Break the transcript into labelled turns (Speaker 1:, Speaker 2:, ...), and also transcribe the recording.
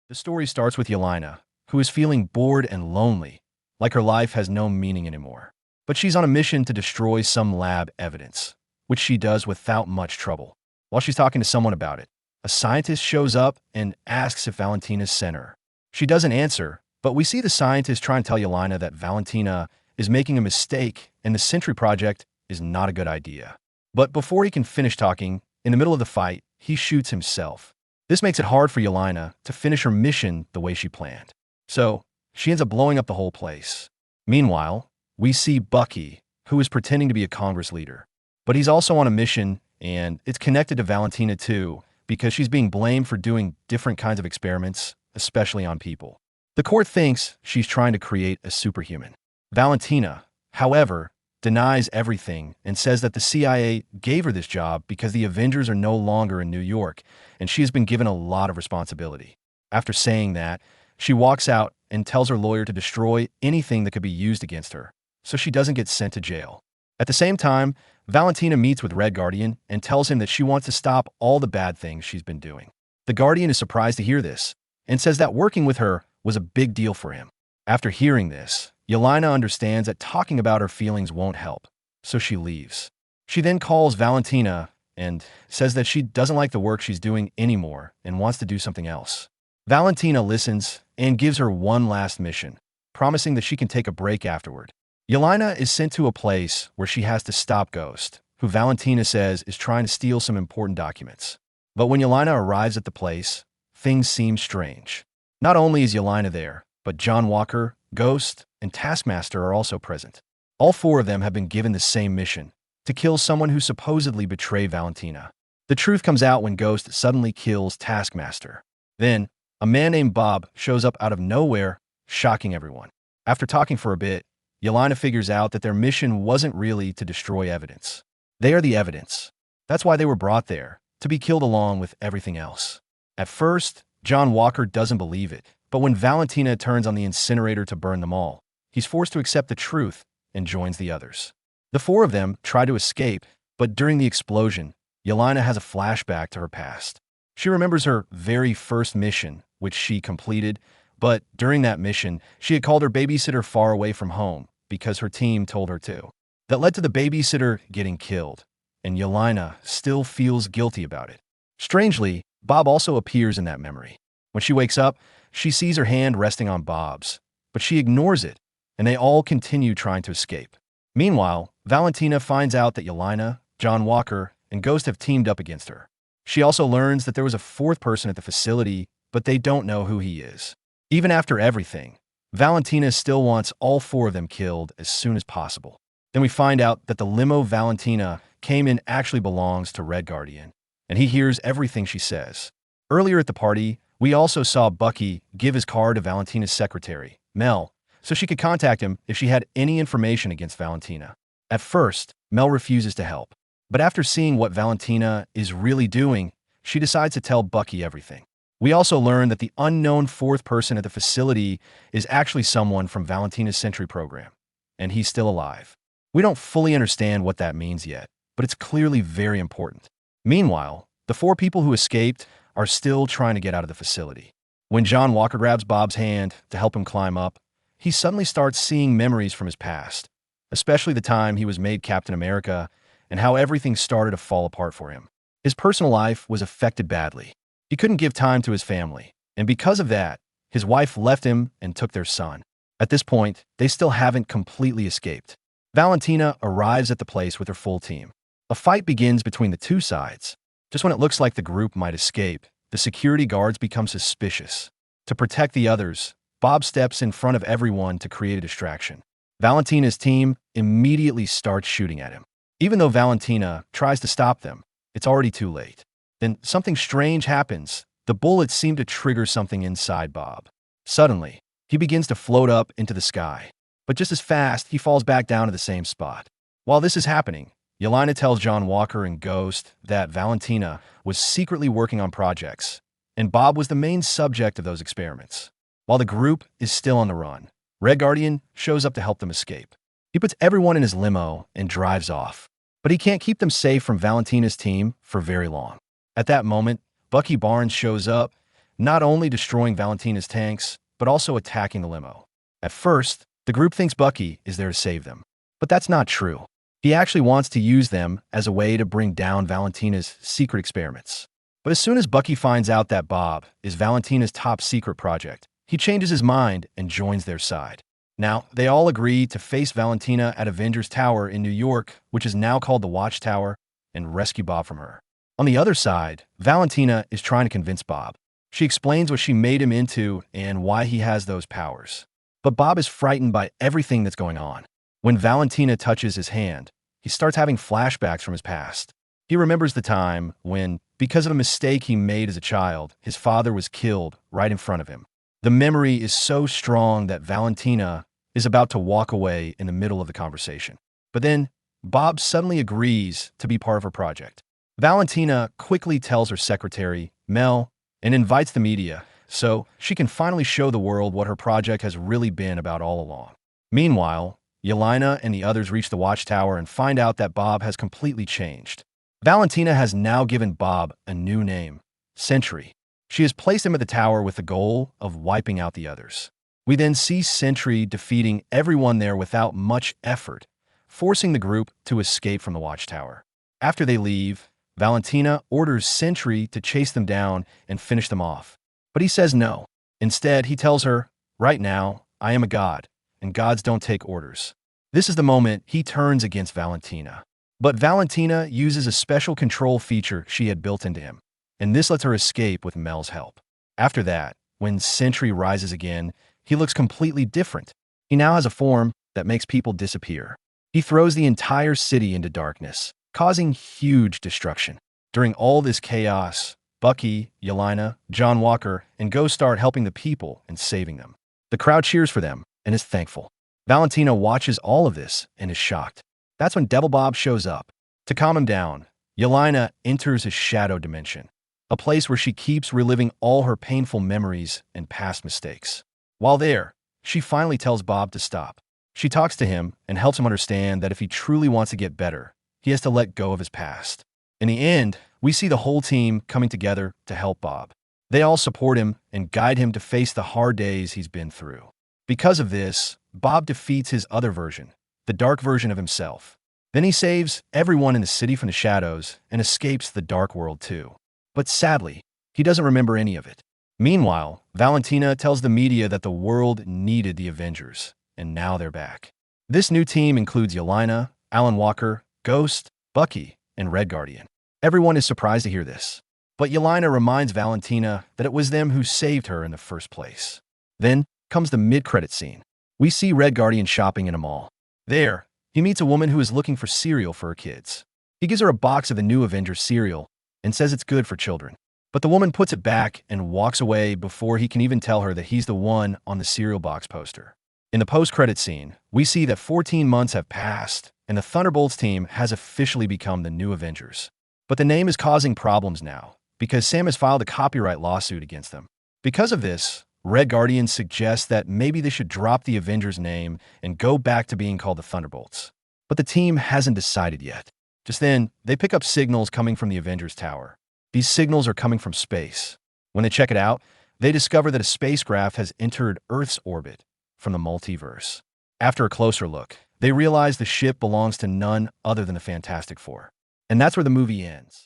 Speaker 1: The story starts with Yelena, who is feeling bored and lonely, like her life has no meaning anymore. But she's on a mission to destroy some lab evidence, which she does without much trouble. While she's talking to someone about it, a scientist shows up and asks if Valentina's sent her. She doesn't answer, but we see the scientist try and tell Yelena that Valentina is making a mistake and the Sentry Project is not a good idea. But before he can finish talking, in the middle of the fight, he shoots himself. This makes it hard for Yelena to finish her mission the way she planned. So, she ends up blowing up the whole place. Meanwhile, we see Bucky, who is pretending to be a Congress leader. But he's also on a mission, and it's connected to Valentina too, because she's being blamed for doing different kinds of experiments, especially on people. The court thinks she's trying to create a superhuman. Valentina, however, denies everything and says that the CIA gave her this job because the Avengers are no longer in New York, and she has been given a lot of responsibility. After saying that, she walks out and tells her lawyer to destroy anything that could be used against her, so she doesn't get sent to jail. At the same time, Valentina meets with Red Guardian and tells him that she wants to stop all the bad things she's been doing. The Guardian is surprised to hear this and says that working with her was a big deal for him. After hearing this, Yelena understands that talking about her feelings won't help, so she leaves. She then calls Valentina and says that she doesn't like the work she's doing anymore and wants to do something else. Valentina listens and gives her one last mission, promising that she can take a break afterward. Yelena is sent to a place where she has to stop Ghost, who Valentina says is trying to steal some important documents. But when Yelena arrives at the place, things seem strange. Not only is Yelena there, but John Walker, Ghost, and Taskmaster are also present. All four of them have been given the same mission, to kill someone who supposedly betrayed Valentina. The truth comes out when Ghost suddenly kills Taskmaster. Then, a man named Bob shows up out of nowhere, shocking everyone. After talking for a bit, Yelena figures out that their mission wasn't really to destroy evidence. They are the evidence. That's why they were brought there, to be killed along with everything else. At first, John Walker doesn't believe it, but when Valentina turns on the incinerator to burn them all, he's forced to accept the truth and joins the others. The four of them try to escape, but during the explosion, Yelena has a flashback to her past. She remembers her very first mission, which she completed, but during that mission, she had called her babysitter far away from home because her team told her to. That led to the babysitter getting killed, and Yelena still feels guilty about it. Strangely, Bob also appears in that memory. When she wakes up, she sees her hand resting on Bob's, but she ignores it, and they all continue trying to escape. Meanwhile, Valentina finds out that Yelena, John Walker, and Ghost have teamed up against her. She also learns that there was a fourth person at the facility, but they don't know who he is. Even after everything, Valentina still wants all four of them killed as soon as possible. Then we find out that the limo Valentina came in actually belongs to Red Guardian, and he hears everything she says. Earlier at the party, we also saw Bucky give his car to Valentina's secretary, Mel, so she could contact him if she had any information against Valentina. At first, Mel refuses to help, but after seeing what Valentina is really doing, she decides to tell Bucky everything. We also learn that the unknown fourth person at the facility is actually someone from Valentina's Sentry program, and he's still alive. We don't fully understand what that means yet, but it's clearly very important. Meanwhile, the four people who escaped are still trying to get out of the facility. When John Walker grabs Bob's hand to help him climb up, he suddenly starts seeing memories from his past, especially the time he was made Captain America and how everything started to fall apart for him. His personal life was affected badly. He couldn't give time to his family, and because of that, his wife left him and took their son. At this point, they still haven't completely escaped. Valentina arrives at the place with her full team. A fight begins between the two sides. Just when it looks like the group might escape, the security guards become suspicious. To protect the others, Bob steps in front of everyone to create a distraction. Valentina's team immediately starts shooting at him. Even though Valentina tries to stop them, it's already too late. Then something strange happens. The bullets seem to trigger something inside Bob. Suddenly, he begins to float up into the sky. But just as fast, he falls back down to the same spot. While this is happening, Yelena tells John Walker and Ghost that Valentina was secretly working on projects, and Bob was the main subject of those experiments. While the group is still on the run, Red Guardian shows up to help them escape. He puts everyone in his limo and drives off, but he can't keep them safe from Valentina's team for very long. At that moment, Bucky Barnes shows up, not only destroying Valentina's tanks, but also attacking the limo. At first, the group thinks Bucky is there to save them. But that's not true. He actually wants to use them as a way to bring down Valentina's secret experiments. But as soon as Bucky finds out that Bob is Valentina's top secret project, he changes his mind and joins their side. Now, they all agree to face Valentina at Avengers Tower in New York, which is now called the Watchtower, and rescue Bob from her. On the other side, Valentina is trying to convince Bob. She explains what she made him into and why he has those powers. But Bob is frightened by everything that's going on. When Valentina touches his hand, he starts having flashbacks from his past. He remembers the time when, because of a mistake he made as a child, his father was killed right in front of him. The memory is so strong that Valentina is about to walk away in the middle of the conversation. But then, Bob suddenly agrees to be part of her project. Valentina quickly tells her secretary, Mel, and invites the media, so she can finally show the world what her project has really been about all along. Meanwhile, Yelena and the others reach the Watchtower and find out that Bob has completely changed. Valentina has now given Bob a new name, Sentry. She has placed him at the tower with the goal of wiping out the others. We then see Sentry defeating everyone there without much effort, forcing the group to escape from the Watchtower. After they leave, Valentina orders Sentry to chase them down and finish them off. But he says no. Instead, he tells her, right now, I am a god, and gods don't take orders. This is the moment he turns against Valentina. But Valentina uses a special control feature she had built into him, and this lets her escape with Mel's help. After that, when Sentry rises again, he looks completely different. He now has a form that makes people disappear. He throws the entire city into darkness, causing huge destruction. During all this chaos, Bucky, Yelena, John Walker, and Ghost start helping the people and saving them. The crowd cheers for them and is thankful. Valentina watches all of this and is shocked. That's when Devil Bob shows up. To calm him down, Yelena enters his shadow dimension, a place where she keeps reliving all her painful memories and past mistakes. While there, she finally tells Bob to stop. She talks to him and helps him understand that if he truly wants to get better, he has to let go of his past. In the end, we see the whole team coming together to help Bob. They all support him and guide him to face the hard days he's been through. Because of this, Bob defeats his other version, the dark version of himself. Then he saves everyone in the city from the shadows and escapes the dark world too. But sadly, he doesn't remember any of it. Meanwhile, Valentina tells the media that the world needed the Avengers, and now they're back. This new team includes Yelena, Alan Walker, Ghost, Bucky, and Red Guardian. Everyone is surprised to hear this. But Yelena reminds Valentina that it was them who saved her in the first place. Then comes the mid-credit scene. We see Red Guardian shopping in a mall. There, he meets a woman who is looking for cereal for her kids. He gives her a box of the new Avengers cereal and says it's good for children. But the woman puts it back and walks away before he can even tell her that he's the one on the cereal box poster. In the post-credit scene, we see that 14 months have passed, and the Thunderbolts team has officially become the new Avengers. But the name is causing problems now, because Sam has filed a copyright lawsuit against them. Because of this, Red Guardian suggests that maybe they should drop the Avengers name and go back to being called the Thunderbolts. But the team hasn't decided yet. Just then, they pick up signals coming from the Avengers Tower. These signals are coming from space. When they check it out, they discover that a spacecraft has entered Earth's orbit from the multiverse. After a closer look, they realize the ship belongs to none other than the Fantastic Four. And that's where the movie ends.